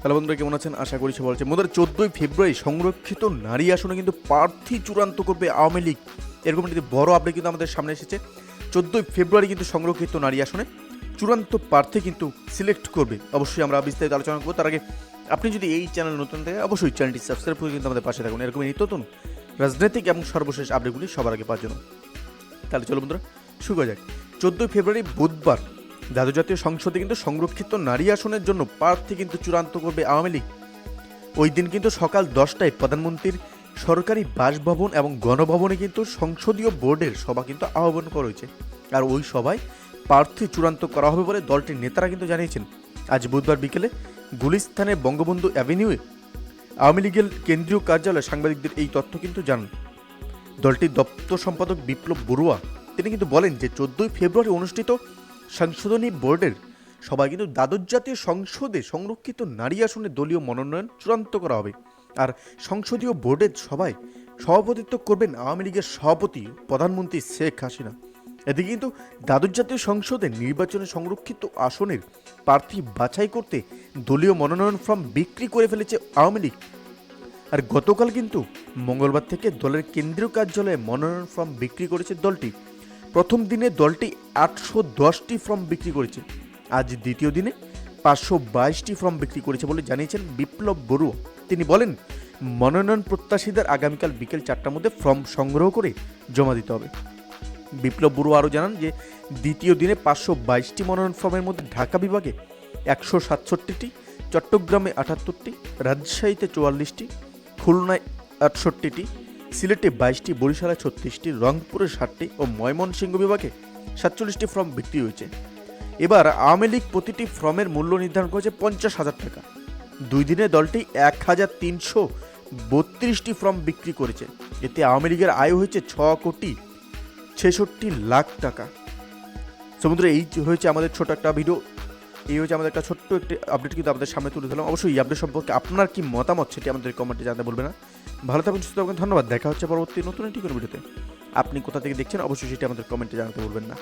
Hello বন্ধুরা, কেমন আছেন? আশা করি সবাই বলছে মোদের 14ই ফেব্রুয়ারি সংরক্ষিত নারী আসনে কিন্তু প্রার্থী চূড়ান্ত করবে আওয়ামী লীগ। এরকম একটি বড় আপডেট কিন্তু আমাদের সামনে এসেছে। 14ই ফেব্রুয়ারি কিন্তু সংরক্ষিত নারী আসনে চূড়ান্ত প্রার্থী কিন্তু সিলেক্ট করবে। অবশ্যই আমরা বিস্তারিত আলোচনা করবো। তার আগে আপনি যদি এই চ্যানেল নতুন থাকে অবশ্যই চ্যানেলটি সাবস্ক্রাইব করে কিন্তু আমাদের পাশে থাকুন, এরকম নিত্য নতুন রাজনৈতিক এবং সর্বশেষ আপডেটগুলি সবার আগে পাওয়ার জন্য। তাহলে চলো বন্ধুরা, শুরু করা যাক। 14ই ফেব্রুয়ারি বুধবার জাতীয় জাতীয় সংসদে কিন্তু সংরক্ষিত নারী আসনের জন্য প্রার্থী কিন্তু চূড়ান্ত করবে আওয়ামী লীগ। ওই দিন কিন্তু সকাল 10টায় প্রধানমন্ত্রীর সরকারি বাসভবন এবং গণভবনে কিন্তু সংসদীয় বোর্ডের সভা কিন্তু আহ্বান করা হয়েছে। আর ওই সভায় প্রার্থী চূড়ান্ত করা হবে বলে দলটির নেতারা কিন্তু জানিয়েছেন। আজ বুধবার বিকেলে গুলিস্তানের বঙ্গবন্ধু অ্যাভিনিউয়ে আওয়ামী লীগের কেন্দ্রীয় কার্যালয়ে সাংবাদিকদের এই তথ্য কিন্তু জানান দলটির দপ্তর সম্পাদক বিপ্লব বড়ুয়া। তিনি কিন্তু বলেন যে 14ই ফেব্রুয়ারি অনুষ্ঠিত সংশোধনী বোর্ডের সবাই কিন্তু দ্বাদশ জাতীয় সংসদে সংরক্ষিত নারী আসনে দলীয় মনোনয়ন চূড়ান্ত করা হবে। আর সংসদীয় বোর্ডের সভায় সভাপতিত্ব করবেন আওয়ামী লীগের সভাপতি প্রধানমন্ত্রী শেখ হাসিনা। এদিকে কিন্তু দ্বাদশ জাতীয় সংসদে নির্বাচনে সংরক্ষিত আসনের প্রার্থী বাছাই করতে দলীয় মনোনয়ন ফর্ম বিক্রি করে ফেলেছে আওয়ামী লীগ। আর গতকাল কিন্তু মঙ্গলবার থেকে দলের কেন্দ্রীয় কার্যালয়ে মনোনয়ন ফর্ম বিক্রি করেছে দলটি। প্রথম দিনে দলটি 810টি ফর্ম বিক্রি করেছে। আজ দ্বিতীয় দিনে 522টি ফর্ম বিক্রি করেছে বলে জানিয়েছেন বিপ্লব বড়ুয়া। তিনি বলেন, মনোনয়ন প্রত্যাশীদের আগামীকাল বিকেল 4টার মধ্যে ফর্ম সংগ্রহ করে জমা দিতে হবে। বিপ্লব বড়ুয়া আরও জানান যে দ্বিতীয় দিনে 522টি মনোনয়ন ফর্মের মধ্যে ঢাকা বিভাগে 167টি, চট্টগ্রামে 78টি, রাজশাহীতে 44টি, খুলনায় 68টি, সিলেটে 22টি, বরিশালে 36টি, রংপুরে 60টি ও ময়মনসিংহ বিভাগে 47টি ফর্ম বিক্রি হয়েছে। এবার আওয়ামী লীগ প্রতিটি ফর্মের মূল্য নির্ধারণ করেছে 50,000 টাকা। দুই দিনে দলটি 1,332টি ফর্ম বিক্রি করেছে। এতে আওয়ামী লীগের আয় হয়েছে 6,66,00,000 টাকা। সমুদ্রে এই হয়েছে আমাদের ছোট একটা ভিডিও, এই হচ্ছে আমাদের একটা ছোট্ট একটি আপডেট কিন্তু আপনাদের সামনে তুলে ধরলাম। অবশ্যই এই আপডেট সম্পর্কে আপনার কি মতামত সেটি আমাদের কমেন্টে জানাতে বলবেন না। ভালো থাকুন, সুস্থ থাকুন, ধন্যবাদ। দেখা হচ্ছে পরবর্তী নতুন একটি কোনো ভিডিওতে। আপনি কোথা থেকে দেখছেন অবশ্যই সেটি আমাদের কমেন্টে জানাতে বলবেন না।